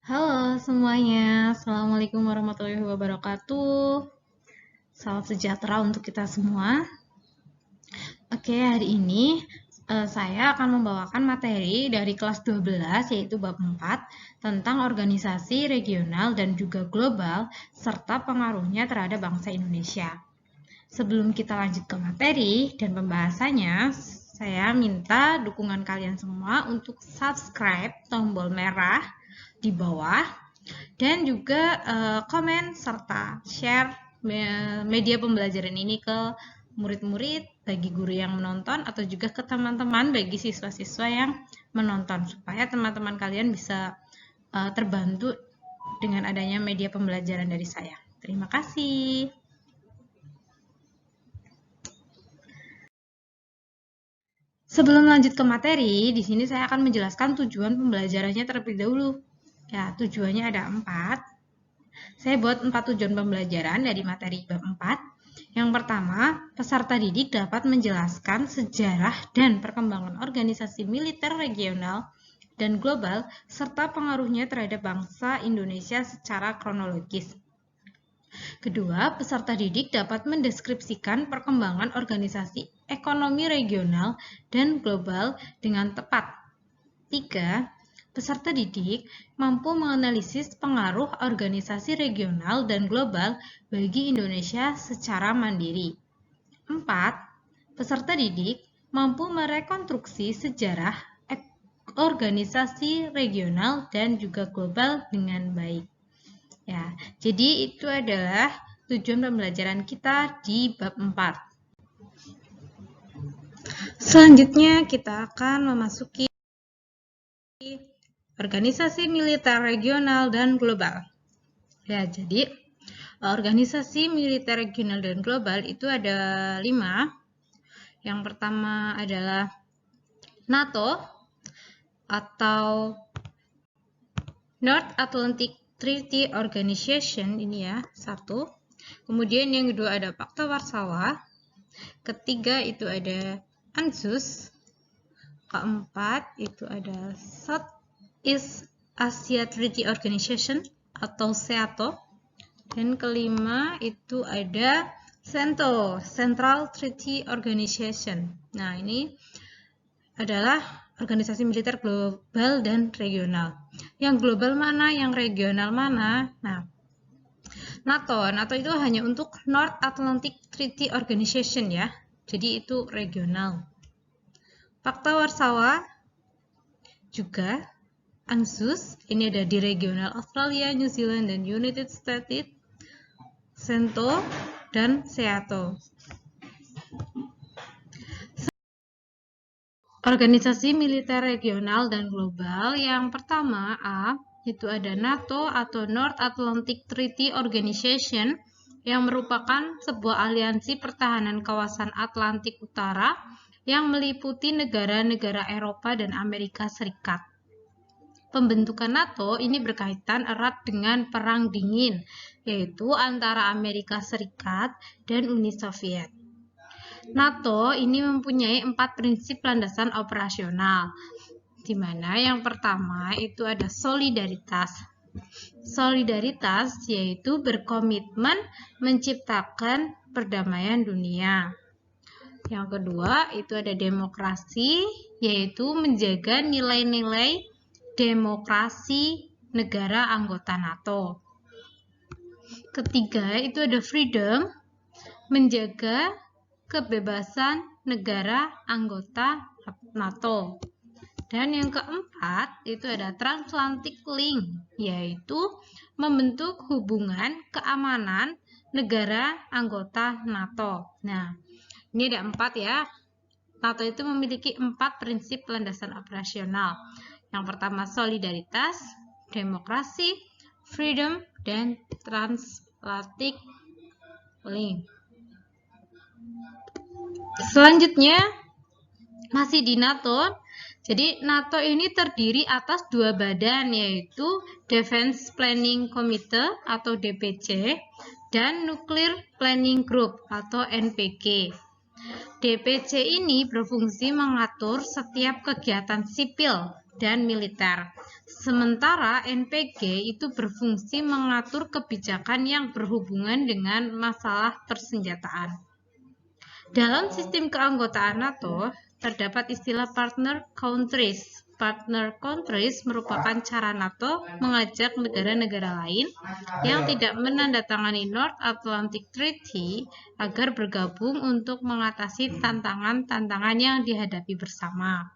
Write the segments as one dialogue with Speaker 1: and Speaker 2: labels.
Speaker 1: Halo semuanya, Assalamualaikum warahmatullahi wabarakatuh. Salam sejahtera untuk kita semua. Oke, hari ini saya akan membawakan materi dari kelas 12 yaitu bab 4 tentang organisasi regional dan juga global serta pengaruhnya terhadap bangsa Indonesia. Sebelum kita lanjut ke materi dan pembahasannya, saya minta dukungan kalian semua untuk subscribe tombol merah di bawah dan juga komen serta share media pembelajaran ini ke murid-murid, bagi guru yang menonton, atau juga ke teman-teman bagi siswa-siswa yang menonton, supaya teman-teman kalian bisa terbantu dengan adanya media pembelajaran dari saya. Terima kasih. Sebelum lanjut ke materi, di sini saya akan menjelaskan tujuan pembelajarannya terlebih dahulu. Ya, tujuannya ada 4. Saya buat 4 tujuan pembelajaran dari materi bab 4. Yang pertama, peserta didik dapat menjelaskan sejarah dan perkembangan organisasi militer regional dan global serta pengaruhnya terhadap bangsa Indonesia secara kronologis. Kedua, peserta didik dapat mendeskripsikan perkembangan organisasi ekonomi regional dan global dengan tepat. Tiga, peserta didik mampu menganalisis pengaruh organisasi regional dan global bagi Indonesia secara mandiri. 4. Peserta didik mampu merekonstruksi sejarah organisasi regional dan juga global dengan baik. Ya, jadi itu adalah tujuan pembelajaran kita di bab 4. Selanjutnya kita akan memasuki organisasi militer regional dan global. Ya, jadi organisasi militer regional dan global itu ada 5. Yang pertama adalah NATO atau North Atlantic Treaty Organization, ini ya, 1. Kemudian yang kedua ada Pakta Warsawa. Ketiga itu ada ANZUS. Keempat itu ada Southeast Asia Treaty Organization atau SEATO. Dan kelima itu ada CENTO, Central Treaty Organization. Nah, ini adalah organisasi militer global dan regional. Yang global mana, yang regional mana? Nah, NATO itu hanya untuk North Atlantic Treaty Organization ya. Jadi itu regional. Pakta Warsawa juga ANZUS, ini ada di regional Australia, New Zealand, dan United States. CENTO dan SEATO. Organisasi militer regional dan global yang pertama A, itu ada NATO atau North Atlantic Treaty Organization yang merupakan sebuah aliansi pertahanan kawasan Atlantik Utara yang meliputi negara-negara Eropa dan Amerika Serikat. Pembentukan NATO ini berkaitan erat dengan Perang Dingin, yaitu antara Amerika Serikat dan Uni Soviet. NATO ini mempunyai 4 prinsip landasan operasional, di mana yang pertama itu ada solidaritas. Solidaritas yaitu berkomitmen menciptakan perdamaian dunia. Yang kedua itu ada demokrasi, yaitu menjaga nilai-nilai demokrasi negara anggota NATO. Ketiga itu ada freedom, menjaga kebebasan negara anggota NATO. Dan yang keempat itu ada transatlantic link, yaitu membentuk hubungan keamanan negara anggota NATO. Nah, ini ada 4 ya. NATO itu memiliki 4 prinsip landasan operasional. Yang pertama solidaritas, demokrasi, freedom, dan transatlantic link. Selanjutnya masih di NATO. Jadi NATO ini terdiri atas 2 badan, yaitu Defense Planning Committee atau DPC dan Nuclear Planning Group atau NPG. DPC ini berfungsi mengatur setiap kegiatan sipil dan militer. Sementara NPG itu berfungsi mengatur kebijakan yang berhubungan dengan masalah persenjataan. Dalam sistem keanggotaan NATO, terdapat istilah partner countries. Partner countries merupakan cara NATO mengajak negara-negara lain yang tidak menandatangani North Atlantic Treaty agar bergabung untuk mengatasi tantangan-tantangan yang dihadapi bersama.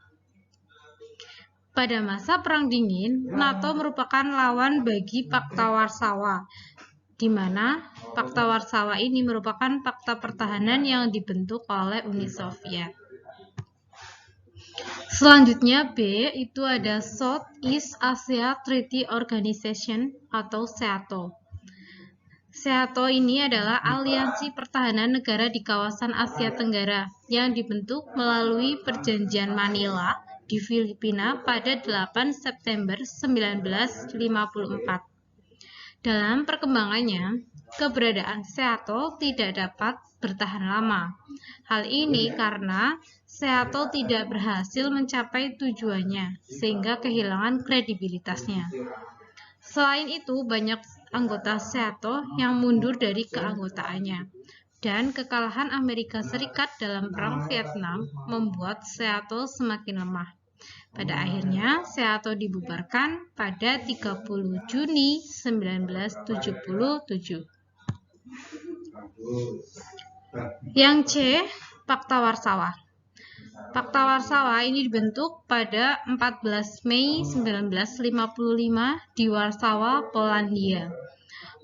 Speaker 1: Pada masa Perang Dingin, NATO merupakan lawan bagi Pakta Warsawa, di mana Pakta Warsawa ini merupakan pakta pertahanan yang dibentuk oleh Uni Soviet. Selanjutnya B itu ada Southeast Asia Treaty Organization atau SEATO. SEATO ini adalah aliansi pertahanan negara di kawasan Asia Tenggara yang dibentuk melalui Perjanjian Manila di Filipina pada 8 September 1954. Dalam perkembangannya, keberadaan SEATO tidak dapat bertahan lama. Hal ini karena SEATO tidak berhasil mencapai tujuannya, sehingga kehilangan kredibilitasnya. Selain itu, banyak anggota SEATO yang mundur dari keanggotaannya. Dan kekalahan Amerika Serikat dalam Perang Vietnam membuat SEATO semakin lemah. Pada akhirnya, SEATO dibubarkan pada 30 Juni 1977. Yang C, Pakta Warsawa. Pakta Warsawa ini dibentuk pada 14 Mei 1955 di Warsawa, Polandia.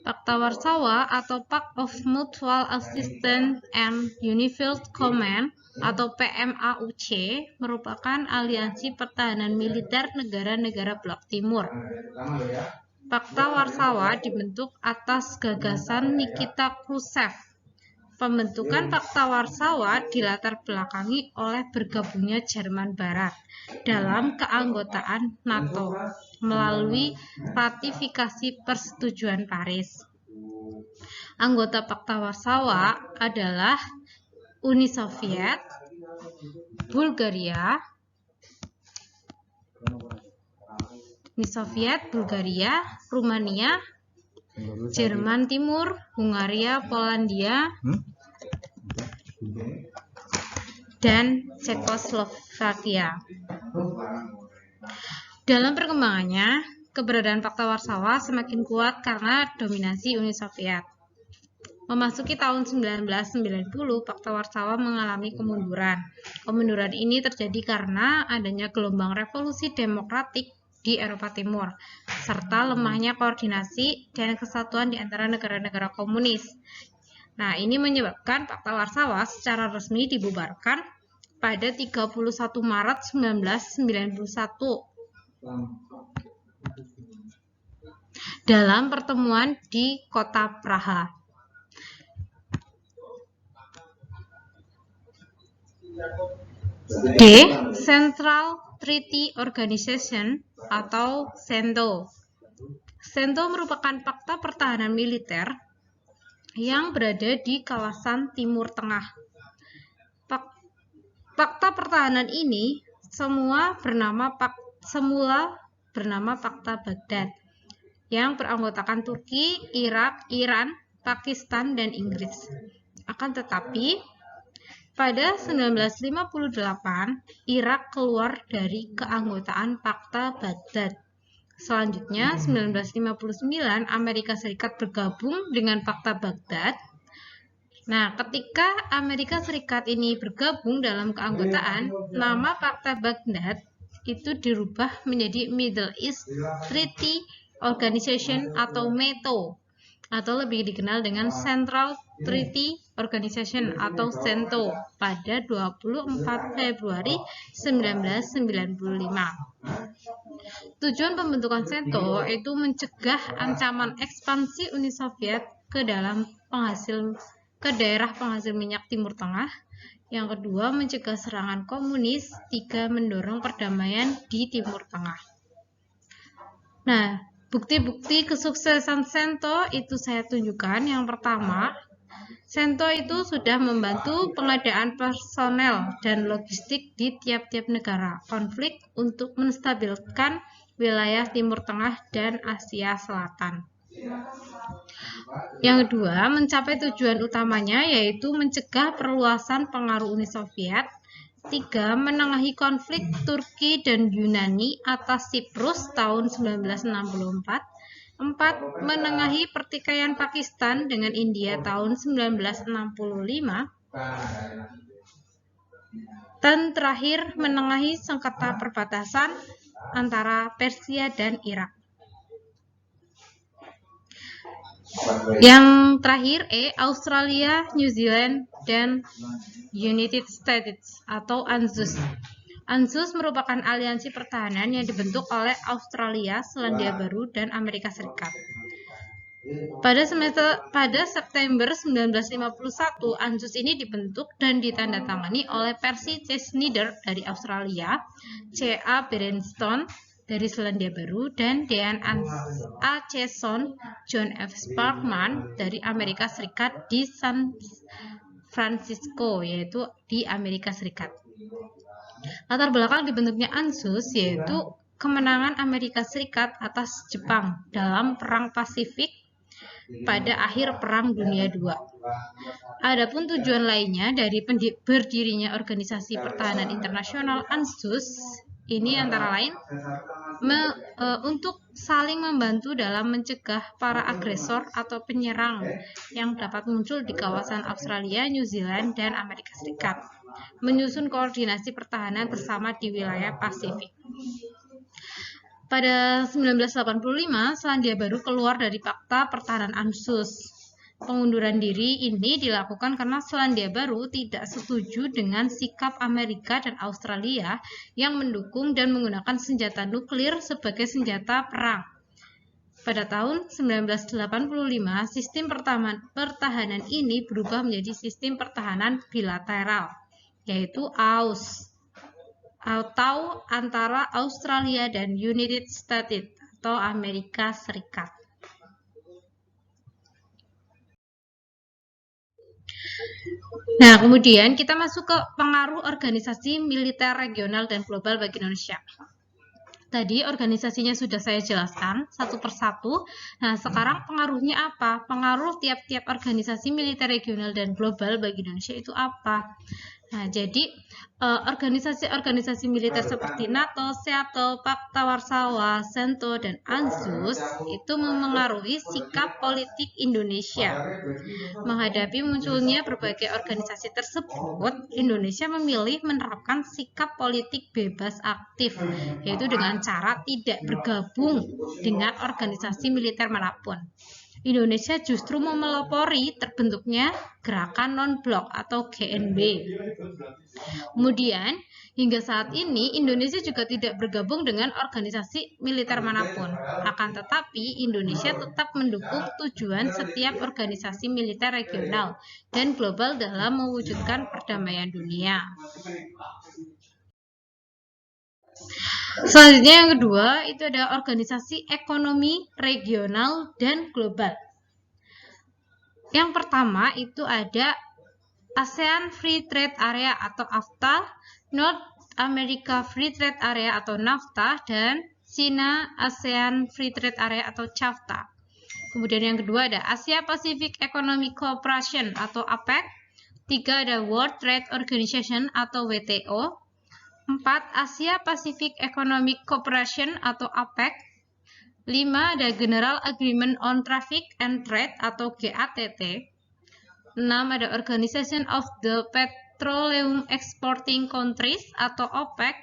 Speaker 1: Pakta Warsawa atau Pact of Mutual Assistance and Unified Command atau PMAUC merupakan aliansi pertahanan militer negara-negara Blok Timur. Pakta Warsawa dibentuk atas gagasan Nikita Khrushchev. Pembentukan Pakta Warsawa dilatar belakangi oleh bergabungnya Jerman Barat dalam keanggotaan NATO melalui ratifikasi Persetujuan Paris. Anggota Pakta Warsawa adalah Uni Soviet, Bulgaria, Rumania, Jerman Timur, Hungaria, Polandia, dan Cekoslovakia. Dalam perkembangannya, keberadaan Pakta Warsawa semakin kuat karena dominasi Uni Soviet. Memasuki tahun 1990, Pakta Warsawa mengalami kemunduran. Kemunduran ini terjadi karena adanya gelombang revolusi demokratik di Eropa Timur, serta lemahnya koordinasi dan kesatuan di antara negara-negara komunis. Nah, ini menyebabkan Pakta Warsawa secara resmi dibubarkan pada 31 Maret 1991 dalam pertemuan di kota Praha. D. Central Treaty Organization atau CENTO. CENTO merupakan pakta pertahanan militer yang berada di kawasan Timur Tengah. Pakta pertahanan ini semula bernama Pakta Baghdad yang beranggotakan Turki, Irak, Iran, Pakistan, dan Inggris. Akan tetapi, pada 1958, Irak keluar dari keanggotaan Pakta Baghdad. Selanjutnya, 1959, Amerika Serikat bergabung dengan Pakta Baghdad. Nah, ketika Amerika Serikat ini bergabung dalam keanggotaan, nama Pakta Baghdad itu dirubah menjadi Middle East Treaty Organization atau METO, atau lebih dikenal dengan Central Treaty Organization atau CENTO pada 24 Februari 1995. Tujuan pembentukan CENTO itu mencegah ancaman ekspansi Uni Soviet ke daerah penghasil minyak Timur Tengah. Yang kedua, mencegah serangan komunis. Tiga, mendorong perdamaian di Timur Tengah. Nah, bukti-bukti kesuksesan CENTO itu saya tunjukkan. Yang pertama, CENTO itu sudah membantu pengadaan personel dan logistik di tiap-tiap negara konflik untuk menstabilkan wilayah Timur Tengah dan Asia Selatan. Yang kedua, mencapai tujuan utamanya yaitu mencegah perluasan pengaruh Uni Soviet. 3. Menengahi konflik Turki dan Yunani atas Siprus tahun 1964. 4. Menengahi pertikaian Pakistan dengan India tahun 1965. Dan terakhir, menengahi sengketa perbatasan antara Persia dan Irak. Yang terakhir, Australia, New Zealand, dan United States atau ANZUS. ANZUS merupakan aliansi pertahanan yang dibentuk oleh Australia, Selandia Baru, dan Amerika Serikat. Pada September 1951, ANZUS ini dibentuk dan ditandatangani oleh Percy C. Snyder dari Australia, C. A. Berenstain dari Selandia Baru, dan Dean Acheson, John F. Sparkman dari Amerika Serikat di San Francisco, yaitu di Amerika Serikat. Latar belakang dibentuknya ANZUS yaitu kemenangan Amerika Serikat atas Jepang dalam Perang Pasifik pada akhir Perang Dunia II. Adapun tujuan lainnya dari berdirinya Organisasi Pertahanan Internasional ANZUS ini antara lain untuk saling membantu dalam mencegah para agresor atau penyerang yang dapat muncul di kawasan Australia, New Zealand, dan Amerika Serikat, menyusun koordinasi pertahanan bersama di wilayah Pasifik. Pada 1985, Selandia Baru keluar dari Fakta Pertahanan ANZUS. Pengunduran diri ini dilakukan karena Selandia Baru tidak setuju dengan sikap Amerika dan Australia yang mendukung dan menggunakan senjata nuklir sebagai senjata perang. Pada tahun 1985, sistem pertahanan ini berubah menjadi sistem pertahanan bilateral, yaitu AUKUS, atau antara Australia dan United States atau Amerika Serikat. Nah, kemudian kita masuk ke pengaruh organisasi militer regional dan global bagi Indonesia. Tadi organisasinya sudah saya jelaskan satu persatu. Nah, sekarang pengaruhnya apa? Pengaruh tiap-tiap organisasi militer regional dan global bagi Indonesia itu apa? Nah, jadi organisasi-organisasi militer seperti NATO, SEATO, Pakta Warsawa, CENTO, dan ANZUS itu memengaruhi sikap politik Indonesia. Menghadapi munculnya berbagai organisasi tersebut, Indonesia memilih menerapkan sikap politik bebas aktif, yaitu dengan cara tidak bergabung dengan organisasi militer manapun. Indonesia justru memelopori terbentuknya Gerakan Non-Blok atau GNB. Kemudian, hingga saat ini Indonesia juga tidak bergabung dengan organisasi militer manapun. Akan tetapi, Indonesia tetap mendukung tujuan setiap organisasi militer regional dan global dalam mewujudkan perdamaian dunia. Selanjutnya yang kedua itu ada organisasi ekonomi regional dan global. Yang pertama itu ada ASEAN Free Trade Area atau AFTA, North America Free Trade Area atau NAFTA, dan China ASEAN Free Trade Area atau CAFTA. Kemudian yang kedua ada Asia Pacific Economic Cooperation atau APEC. 3 ada World Trade Organization atau WTO. 4. Asia Pacific Economic Cooperation atau APEC. 5. Ada General Agreement on Traffic and Trade atau GATT. 6. Ada Organization of the Petroleum Exporting Countries atau OPEC.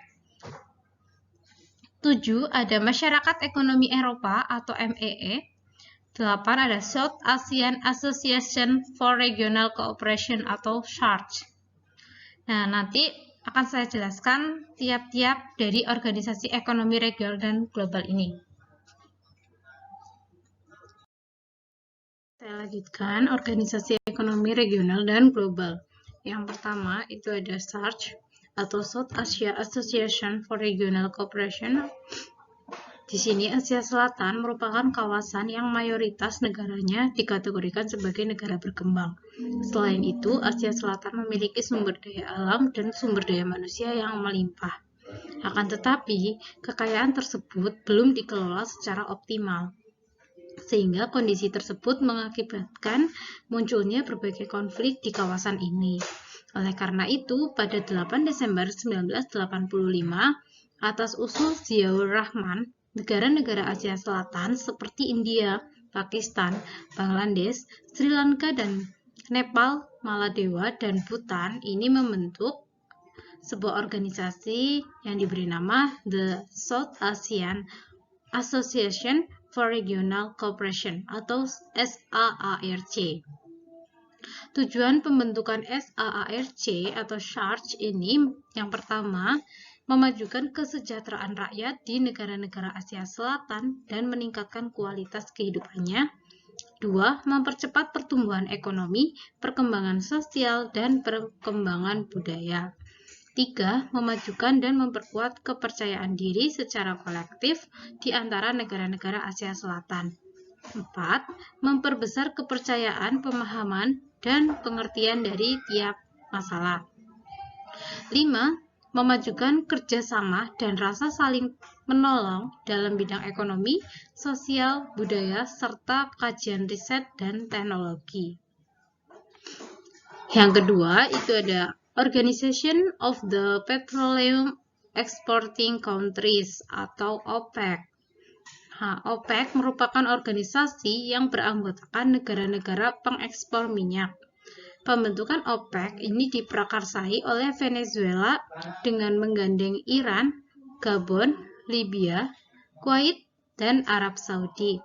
Speaker 1: 7. Ada Masyarakat Ekonomi Eropa atau MEE. 8. Ada South Asian Association for Regional Cooperation atau SAARC. Nah, nanti akan saya jelaskan tiap-tiap dari organisasi ekonomi regional dan global ini. Saya lanjutkan organisasi ekonomi regional dan global. Yang pertama itu ada SAARC atau South Asia Association for Regional Cooperation. Di sini Asia Selatan merupakan kawasan yang mayoritas negaranya dikategorikan sebagai negara berkembang. Selain itu, Asia Selatan memiliki sumber daya alam dan sumber daya manusia yang melimpah. Akan tetapi, kekayaan tersebut belum dikelola secara optimal, sehingga kondisi tersebut mengakibatkan munculnya berbagai konflik di kawasan ini. Oleh karena itu, pada 8 Desember 1985, atas usul Ziaur Rahman, negara-negara Asia Selatan seperti India, Pakistan, Bangladesh, Sri Lanka, dan Nepal, Maladewa, dan Bhutan ini membentuk sebuah organisasi yang diberi nama The South Asian Association for Regional Cooperation atau SAARC. Tujuan pembentukan SAARC atau SAARC ini yang pertama, memajukan kesejahteraan rakyat di negara-negara Asia Selatan dan meningkatkan kualitas kehidupannya. 2. Mempercepat pertumbuhan ekonomi, perkembangan sosial, dan perkembangan budaya. 3. Memajukan dan memperkuat kepercayaan diri secara kolektif di antara negara-negara Asia Selatan. 4. Memperbesar kepercayaan, pemahaman, dan pengertian dari tiap masalah. 5. Memajukan kerjasama dan rasa saling menolong dalam bidang ekonomi, sosial, budaya, serta kajian riset dan teknologi. Yang kedua, itu ada Organization of the Petroleum Exporting Countries atau OPEC. OPEC merupakan organisasi yang beranggotakan negara-negara pengekspor minyak. Pembentukan OPEC ini diprakarsai oleh Venezuela dengan menggandeng Iran, Gabon, Libya, Kuwait, dan Arab Saudi.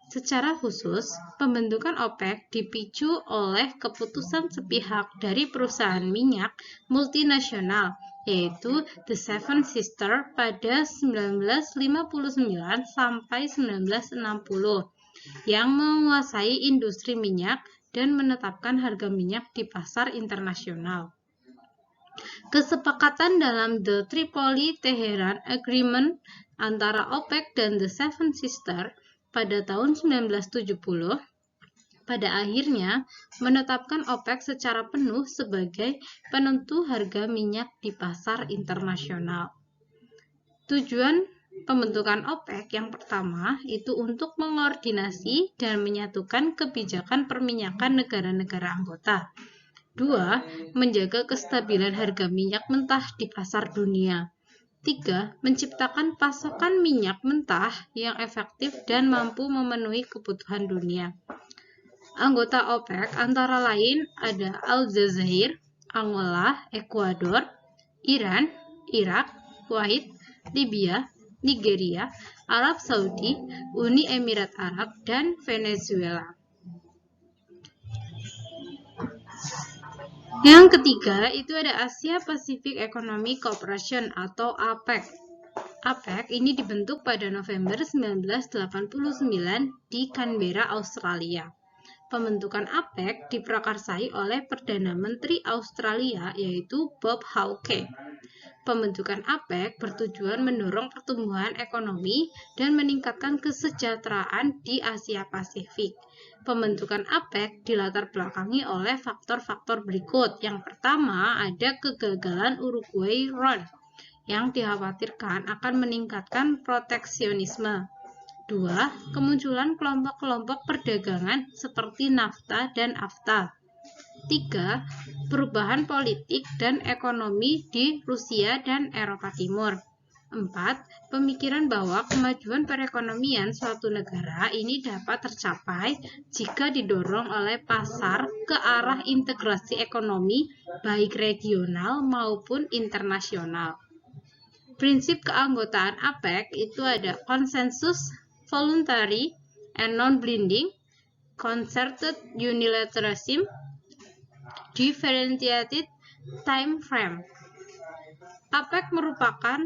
Speaker 1: Secara khusus, pembentukan OPEC dipicu oleh keputusan sepihak dari perusahaan minyak multinasional, yaitu The Seven Sisters pada 1959 sampai 1960, yang menguasai industri minyak dan menetapkan harga minyak di pasar internasional. Kesepakatan dalam The Tripoli-Teheran Agreement antara OPEC dan The Seven Sisters pada tahun 1970 pada akhirnya menetapkan OPEC secara penuh sebagai penentu harga minyak di pasar internasional. Tujuan pembentukan OPEC yang pertama itu untuk mengordinasi dan menyatukan kebijakan perminyakan negara-negara anggota. 2. Menjaga kestabilan harga minyak mentah di pasar dunia. 3. Menciptakan pasokan minyak mentah yang efektif dan mampu memenuhi kebutuhan dunia. Anggota OPEC antara lain ada Aljazair, Angola, Ekuador, Iran, Irak, Kuwait, Libya, Nigeria, Arab Saudi, Uni Emirat Arab, dan Venezuela. Yang ketiga itu ada Asia Pacific Economic Cooperation atau APEC. APEC ini dibentuk pada November 1989 di Canberra, Australia. Pembentukan APEC diprakarsai oleh Perdana Menteri Australia yaitu Bob Hawke. Pembentukan APEC bertujuan mendorong pertumbuhan ekonomi dan meningkatkan kesejahteraan di Asia Pasifik. Pembentukan APEC dilatar belakangi oleh faktor-faktor berikut. Yang pertama ada kegagalan Uruguay Ron yang dikhawatirkan akan meningkatkan proteksionisme. 2. Kemunculan kelompok-kelompok perdagangan seperti NAFTA dan AFTA. 3. Perubahan politik dan ekonomi di Rusia dan Eropa Timur. 4. Pemikiran bahwa kemajuan perekonomian suatu negara ini dapat tercapai jika didorong oleh pasar ke arah integrasi ekonomi baik regional maupun internasional. Prinsip keanggotaan APEC itu ada konsensus, voluntary and non-binding, concerted unilateralism, differentiated time frame. APEC merupakan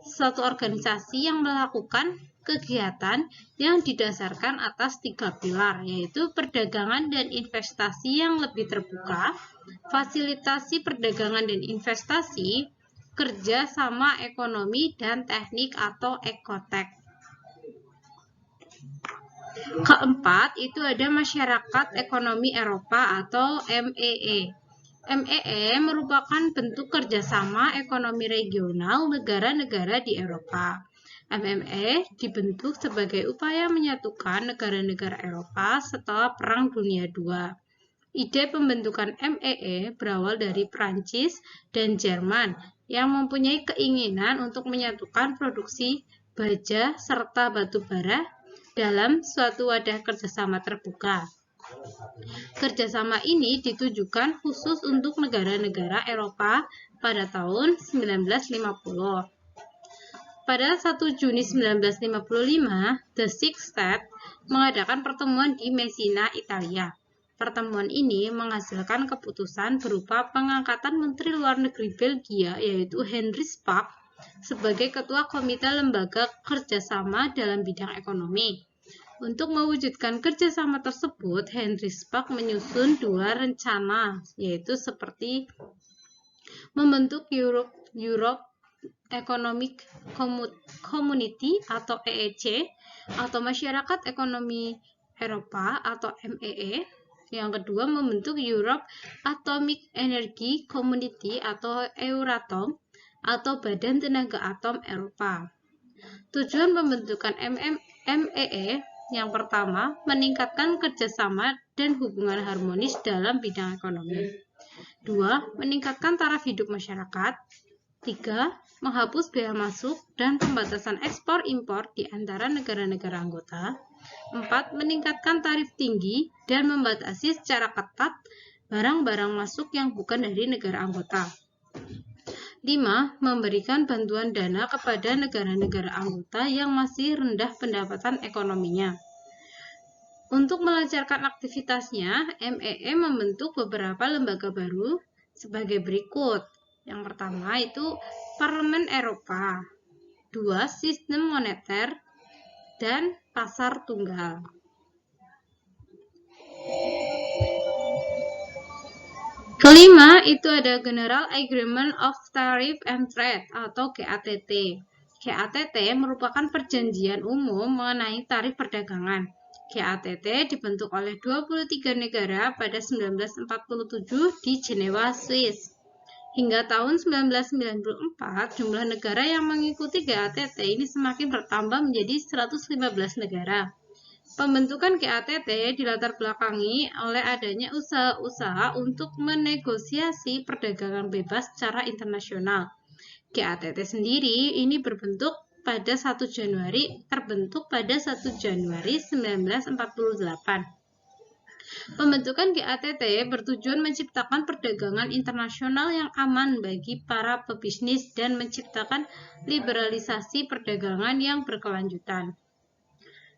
Speaker 1: suatu organisasi yang melakukan kegiatan yang didasarkan atas 3 pilar, yaitu perdagangan dan investasi yang lebih terbuka, fasilitasi perdagangan dan investasi, kerja sama ekonomi dan teknik atau ekotek. Keempat, itu ada Masyarakat Ekonomi Eropa atau MEE. MEE merupakan bentuk kerjasama ekonomi regional negara-negara di Eropa. MEE dibentuk sebagai upaya menyatukan negara-negara Eropa setelah Perang Dunia II. Ide pembentukan MEE berawal dari Prancis dan Jerman yang mempunyai keinginan untuk menyatukan produksi baja serta batu bara dalam suatu wadah kerjasama terbuka. Kerjasama ini ditujukan khusus untuk negara-negara Eropa pada tahun 1950. Pada 1 Juni 1955, The Six States mengadakan pertemuan di Messina, Italia. Pertemuan ini menghasilkan keputusan berupa pengangkatan Menteri Luar Negeri Belgia, yaitu Henry Spaak, sebagai Ketua Komite Lembaga Kerjasama dalam bidang ekonomi. Untuk mewujudkan kerjasama tersebut, Henry Spaak menyusun 2 rencana, yaitu seperti membentuk Europe Economic Community atau EEC, atau Masyarakat Ekonomi Eropa atau MEE. Yang kedua, membentuk Europe Atomic Energy Community atau Euratom, atau Badan Tenaga Atom Eropa. Tujuan pembentukan MEE yang pertama, meningkatkan kerjasama dan hubungan harmonis dalam bidang ekonomi. 2. Meningkatkan taraf hidup masyarakat. 3. Menghapus bea masuk dan pembatasan ekspor-impor di antara negara-negara anggota. 4. Meningkatkan tarif tinggi dan membatasi secara ketat barang-barang masuk yang bukan dari negara anggota. 5. Memberikan bantuan dana kepada negara-negara anggota yang masih rendah pendapatan ekonominya. Untuk melancarkan aktivitasnya, MEE membentuk beberapa lembaga baru sebagai berikut. Yang pertama itu Parlemen Eropa, 2. Sistem moneter, dan pasar tunggal. Kelima, itu ada General Agreement of Tariff and Trade atau GATT. GATT merupakan perjanjian umum mengenai tarif perdagangan. GATT dibentuk oleh 23 negara pada 1947 di Jenewa, Swiss. Hingga tahun 1994, jumlah negara yang mengikuti GATT ini semakin bertambah menjadi 115 negara. Pembentukan GATT dilatar belakangi oleh adanya usaha-usaha untuk menegosiasi perdagangan bebas secara internasional. GATT sendiri ini terbentuk pada 1 Januari 1948. Pembentukan GATT bertujuan menciptakan perdagangan internasional yang aman bagi para pebisnis dan menciptakan liberalisasi perdagangan yang berkelanjutan.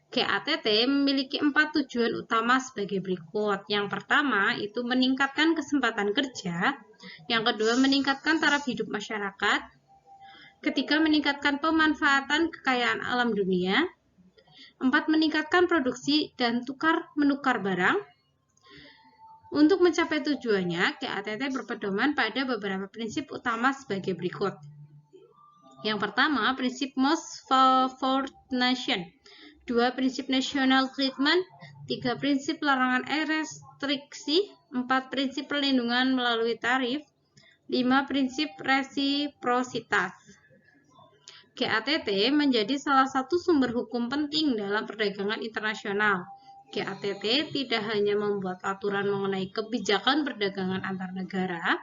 Speaker 1: GATT memiliki 4 tujuan utama sebagai berikut. Yang pertama, itu meningkatkan kesempatan kerja. Yang kedua, meningkatkan taraf hidup masyarakat. Ketiga, meningkatkan pemanfaatan kekayaan alam dunia. 4, meningkatkan produksi dan tukar-menukar barang. Untuk mencapai tujuannya, GATT berpedoman pada beberapa prinsip utama sebagai berikut. Yang pertama, prinsip Most Favored Nation. 2. Prinsip National Treatment. 3. Prinsip larangan restriksi. 4. Prinsip perlindungan melalui tarif. 5. Prinsip resiprositas. GATT menjadi salah satu sumber hukum penting dalam perdagangan internasional. GATT tidak hanya membuat aturan mengenai kebijakan perdagangan antar negara,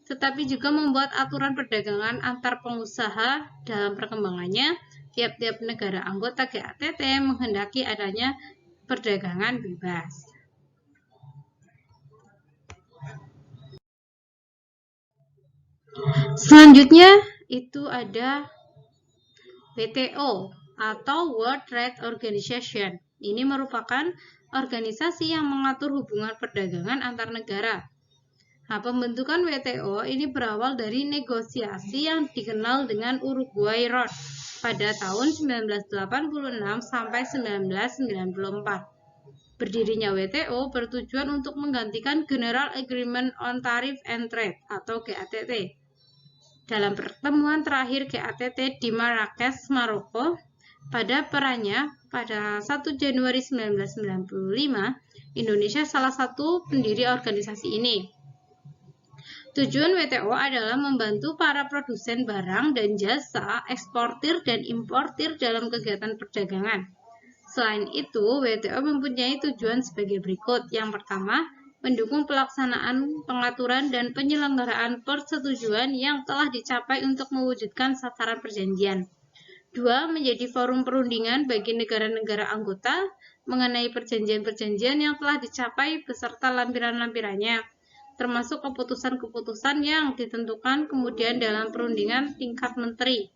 Speaker 1: tetapi juga membuat aturan perdagangan antar pengusaha dalam perkembangannya. Tiap-tiap negara anggota GATT menghendaki adanya perdagangan bebas. Selanjutnya itu ada WTO atau World Trade Organization. Ini merupakan organisasi yang mengatur hubungan perdagangan antar negara. Nah, pembentukan WTO ini berawal dari negosiasi yang dikenal dengan Uruguay Road pada tahun 1986 sampai 1994. Berdirinya WTO bertujuan untuk menggantikan General Agreement on Tariff and Trade atau GATT. Dalam pertemuan terakhir GATT di Marrakesh, Maroko, Pada perannya pada 1 Januari 1995, Indonesia salah satu pendiri organisasi ini. Tujuan WTO adalah membantu para produsen barang dan jasa, eksportir dan importir dalam kegiatan perdagangan. Selain itu, WTO mempunyai tujuan sebagai berikut. Yang pertama, mendukung pelaksanaan, pengaturan, dan penyelenggaraan persetujuan yang telah dicapai untuk mewujudkan sasaran perjanjian. 2. Menjadi forum perundingan bagi negara-negara anggota mengenai perjanjian-perjanjian yang telah dicapai beserta lampiran-lampirannya, termasuk keputusan-keputusan yang ditentukan kemudian dalam perundingan tingkat menteri.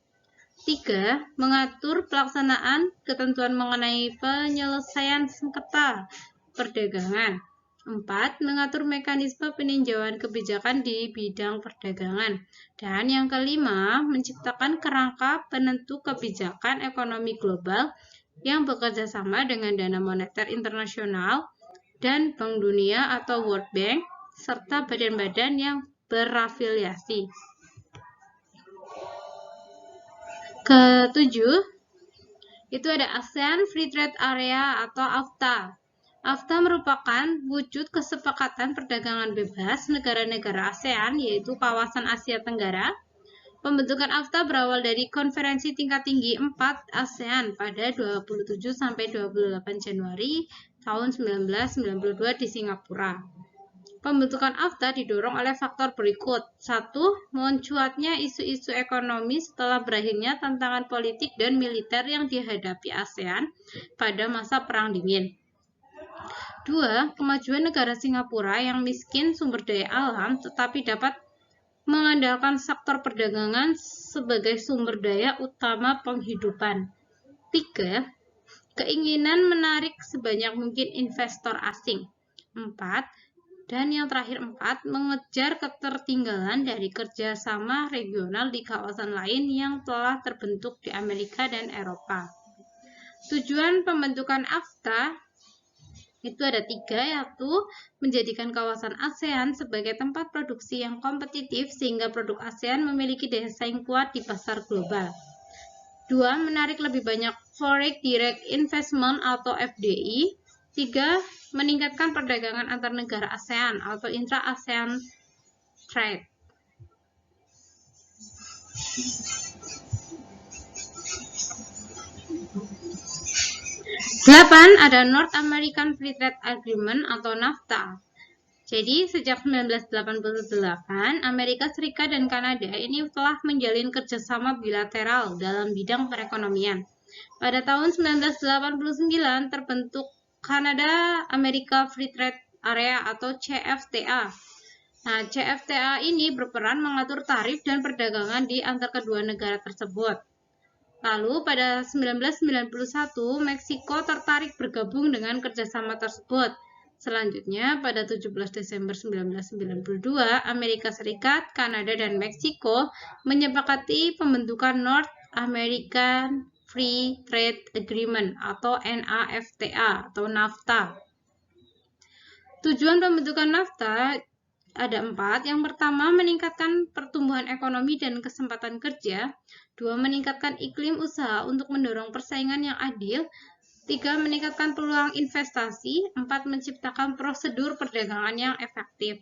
Speaker 1: 3. Mengatur pelaksanaan ketentuan mengenai penyelesaian sengketa perdagangan. 4. Mengatur mekanisme peninjauan kebijakan di bidang perdagangan. Dan yang kelima, menciptakan kerangka penentu kebijakan ekonomi global yang bekerja sama dengan Dana Moneter Internasional dan Bank Dunia atau World Bank, serta badan-badan yang berafiliasi. Ketujuh, itu ada ASEAN Free Trade Area atau AFTA. AFTA merupakan wujud kesepakatan perdagangan bebas negara-negara ASEAN, yaitu kawasan Asia Tenggara. Pembentukan AFTA berawal dari konferensi tingkat tinggi 4 ASEAN pada 27–28 Januari tahun 1992 di Singapura. Pembentukan AFTA didorong oleh faktor berikut. 1. Mencuatnya isu-isu ekonomi setelah berakhirnya tantangan politik dan militer yang dihadapi ASEAN pada masa Perang Dingin. 2. Kemajuan negara Singapura yang miskin sumber daya alam tetapi dapat mengandalkan sektor perdagangan sebagai sumber daya utama penghidupan. 3. Keinginan menarik sebanyak mungkin investor asing. 4. Dan yang terakhir 4, mengejar ketertinggalan dari kerjasama regional di kawasan lain yang telah terbentuk di Amerika dan Eropa. Tujuan pembentukan AFTA itu ada 3, yaitu menjadikan kawasan ASEAN sebagai tempat produksi yang kompetitif sehingga produk ASEAN memiliki daya saing kuat di pasar global. 2. Menarik lebih banyak Foreign Direct Investment atau FDI. 3. Meningkatkan perdagangan antar negara ASEAN atau intra-ASEAN trade. Delapan, ada North American Free Trade Agreement atau NAFTA. Jadi, sejak 1988, Amerika Serikat dan Kanada ini telah menjalin kerjasama bilateral dalam bidang perekonomian. Pada tahun 1989 terbentuk Kanada Amerika Free Trade Area atau CFTA. Nah, CFTA ini berperan mengatur tarif dan perdagangan di antar kedua negara tersebut. Lalu pada 1991, Meksiko tertarik bergabung dengan kerjasama tersebut. Selanjutnya, pada 17 Desember 1992, Amerika Serikat, Kanada, dan Meksiko menyepakati pembentukan North American Free Trade Agreement atau NAFTA atau NAFTA. Tujuan pembentukan NAFTA ada 4. Yang pertama, meningkatkan pertumbuhan ekonomi dan kesempatan kerja. 2. Meningkatkan iklim usaha untuk mendorong persaingan yang adil. 3. Meningkatkan peluang investasi. 4. Menciptakan prosedur perdagangan yang efektif.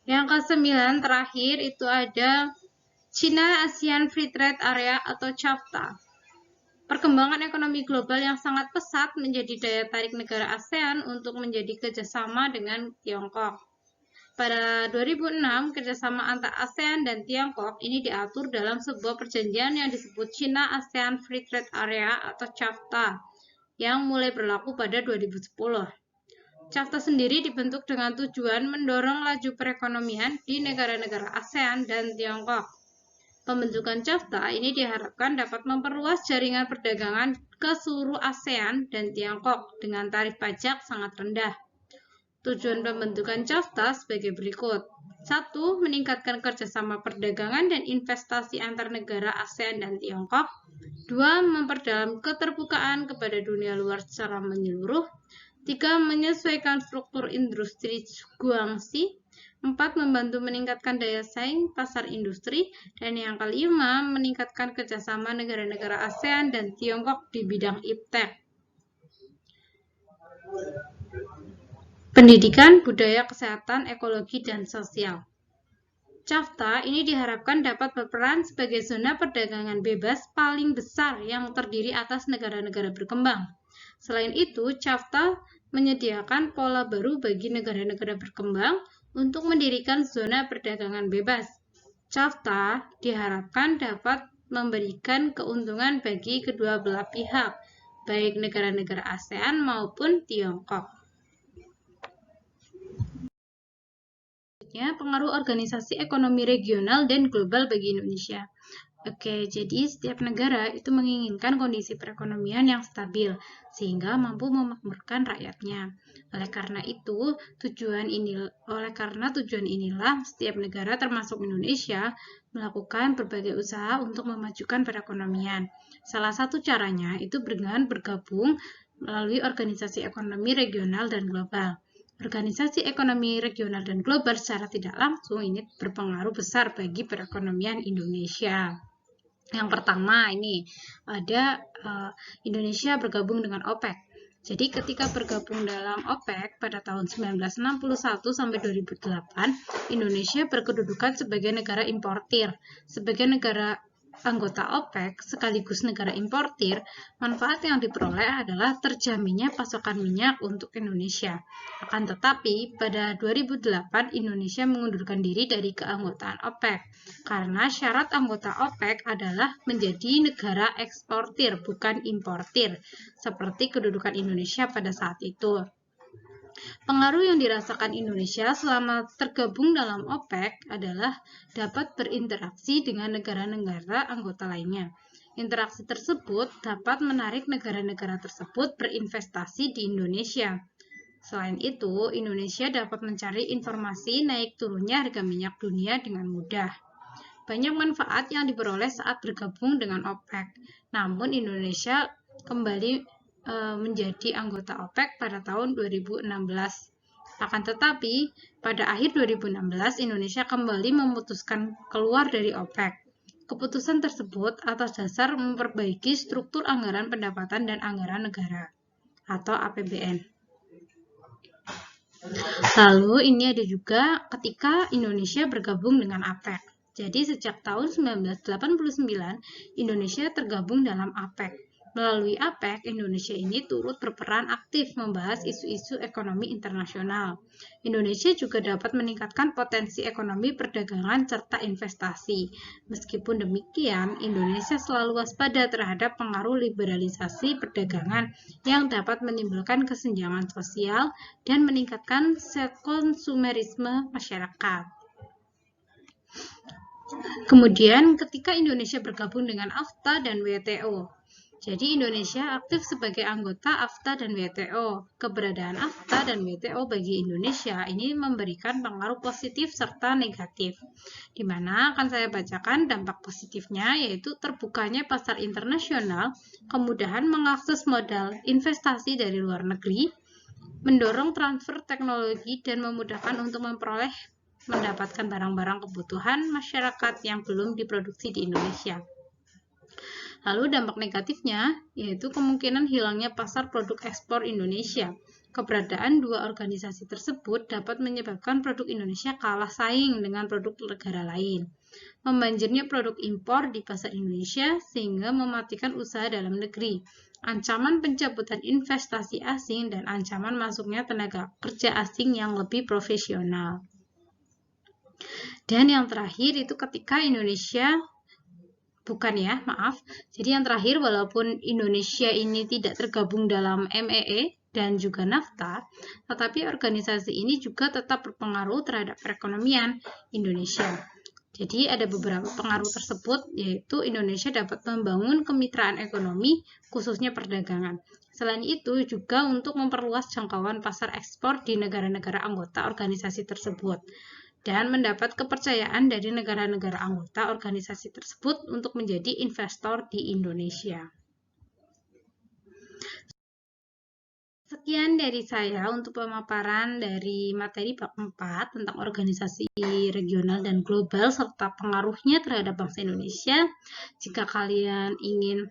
Speaker 1: Yang ke-9 terakhir itu ada China ASEAN Free Trade Area atau CAFTA. Perkembangan ekonomi global yang sangat pesat menjadi daya tarik negara ASEAN untuk menjadi kerjasama dengan Tiongkok. Pada 2006, kerjasama antara ASEAN dan Tiongkok ini diatur dalam sebuah perjanjian yang disebut China ASEAN Free Trade Area atau CAFTA yang mulai berlaku pada 2010. CAFTA sendiri dibentuk dengan tujuan mendorong laju perekonomian di negara-negara ASEAN dan Tiongkok. Pembentukan CAFTA ini diharapkan dapat memperluas jaringan perdagangan ke seluruh ASEAN dan Tiongkok dengan tarif pajak sangat rendah. Tujuan pembentukan CAFTA sebagai berikut. 1. Meningkatkan kerjasama perdagangan dan investasi antar negara ASEAN dan Tiongkok. 2. Memperdalam keterbukaan kepada dunia luar secara menyeluruh. 3. Menyesuaikan struktur industri Guangxi. 4. Membantu meningkatkan daya saing pasar industri. Dan yang kelima, meningkatkan kerjasama negara-negara ASEAN dan Tiongkok di bidang iptek. Pendidikan, budaya, kesehatan, ekologi, dan sosial. CAFTA ini diharapkan dapat berperan sebagai zona perdagangan bebas paling besar yang terdiri atas negara-negara berkembang. Selain itu, CAFTA menyediakan pola baru bagi negara-negara berkembang untuk mendirikan zona perdagangan bebas. CAFTA diharapkan dapat memberikan keuntungan bagi kedua belah pihak, baik negara-negara ASEAN maupun Tiongkok. Pengaruh organisasi ekonomi regional dan global bagi Indonesia. Oke, jadi setiap negara itu menginginkan kondisi perekonomian yang stabil sehingga mampu memakmurkan rakyatnya. Oleh karena tujuan inilah setiap negara termasuk Indonesia melakukan berbagai usaha untuk memajukan perekonomian. Salah satu caranya itu dengan bergabung melalui organisasi ekonomi regional dan global. Organisasi ekonomi regional dan global secara tidak langsung ini berpengaruh besar bagi perekonomian Indonesia. Yang pertama ini ada Indonesia bergabung dengan OPEC. Jadi ketika bergabung dalam OPEC pada tahun 1961 sampai 2008, Indonesia berkedudukan sebagai negara importir. Sebagai negara anggota OPEC sekaligus negara importir, manfaat yang diperoleh adalah terjaminnya pasokan minyak untuk Indonesia. Akan tetapi, pada 2008 Indonesia mengundurkan diri dari keanggotaan OPEC karena syarat anggota OPEC adalah menjadi negara eksportir bukan importir, seperti kedudukan Indonesia pada saat itu. Pengaruh yang dirasakan Indonesia selama tergabung dalam OPEC adalah dapat berinteraksi dengan negara-negara anggota lainnya. Interaksi tersebut dapat menarik negara-negara tersebut berinvestasi di Indonesia. Selain itu, Indonesia dapat mencari informasi naik turunnya harga minyak dunia dengan mudah. Banyak manfaat yang diperoleh saat bergabung dengan OPEC. Namun Indonesia kembali menjadi anggota OPEC pada tahun 2016. Akan tetapi, pada akhir 2016, Indonesia kembali memutuskan keluar dari OPEC. Keputusan tersebut atas dasar memperbaiki struktur anggaran pendapatan dan anggaran negara, atau APBN. Lalu, ini ada juga ketika Indonesia bergabung dengan APEC. Jadi, sejak tahun 1989, Indonesia tergabung dalam APEC. Melalui APEC, Indonesia ini turut berperan aktif membahas isu-isu ekonomi internasional. Indonesia juga dapat meningkatkan potensi ekonomi perdagangan serta investasi. Meskipun demikian, Indonesia selalu waspada terhadap pengaruh liberalisasi perdagangan yang dapat menimbulkan kesenjangan sosial dan meningkatkan konsumerisme masyarakat. Kemudian, ketika Indonesia bergabung dengan AFTA dan WTO, jadi Indonesia aktif sebagai anggota AFTA dan WTO. Keberadaan AFTA dan WTO bagi Indonesia ini memberikan pengaruh positif serta negatif. Di mana akan saya bacakan dampak positifnya, yaitu terbukanya pasar internasional, kemudahan mengakses modal investasi dari luar negeri, mendorong transfer teknologi dan memudahkan untuk mendapatkan barang-barang kebutuhan masyarakat yang belum diproduksi di Indonesia. Lalu dampak negatifnya yaitu kemungkinan hilangnya pasar produk ekspor Indonesia. Keberadaan dua organisasi tersebut dapat menyebabkan produk Indonesia kalah saing dengan produk negara lain. Membanjirnya produk impor di pasar Indonesia sehingga mematikan usaha dalam negeri. Ancaman pencabutan investasi asing dan ancaman masuknya tenaga kerja asing yang lebih profesional. Dan yang terakhir itu ketika Indonesia Jadi yang terakhir, walaupun Indonesia ini tidak tergabung dalam MEE dan juga NAFTA, tetapi organisasi ini juga tetap berpengaruh terhadap perekonomian Indonesia. Jadi ada beberapa pengaruh tersebut, yaitu Indonesia dapat membangun kemitraan ekonomi, khususnya perdagangan. Selain itu juga untuk memperluas jangkauan pasar ekspor di negara-negara anggota organisasi tersebut, dan mendapat kepercayaan dari negara-negara anggota organisasi tersebut untuk menjadi investor di Indonesia.
Speaker 2: Sekian dari saya untuk pemaparan dari materi bab 4 tentang organisasi regional dan global serta pengaruhnya terhadap bangsa Indonesia. Jika kalian ingin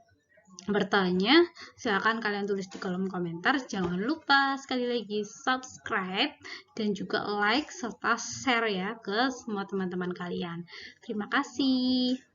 Speaker 2: bertanya, silakan kalian tulis di kolom komentar. Jangan lupa sekali lagi subscribe dan juga like serta share ya ke semua teman-teman kalian. Terima kasih.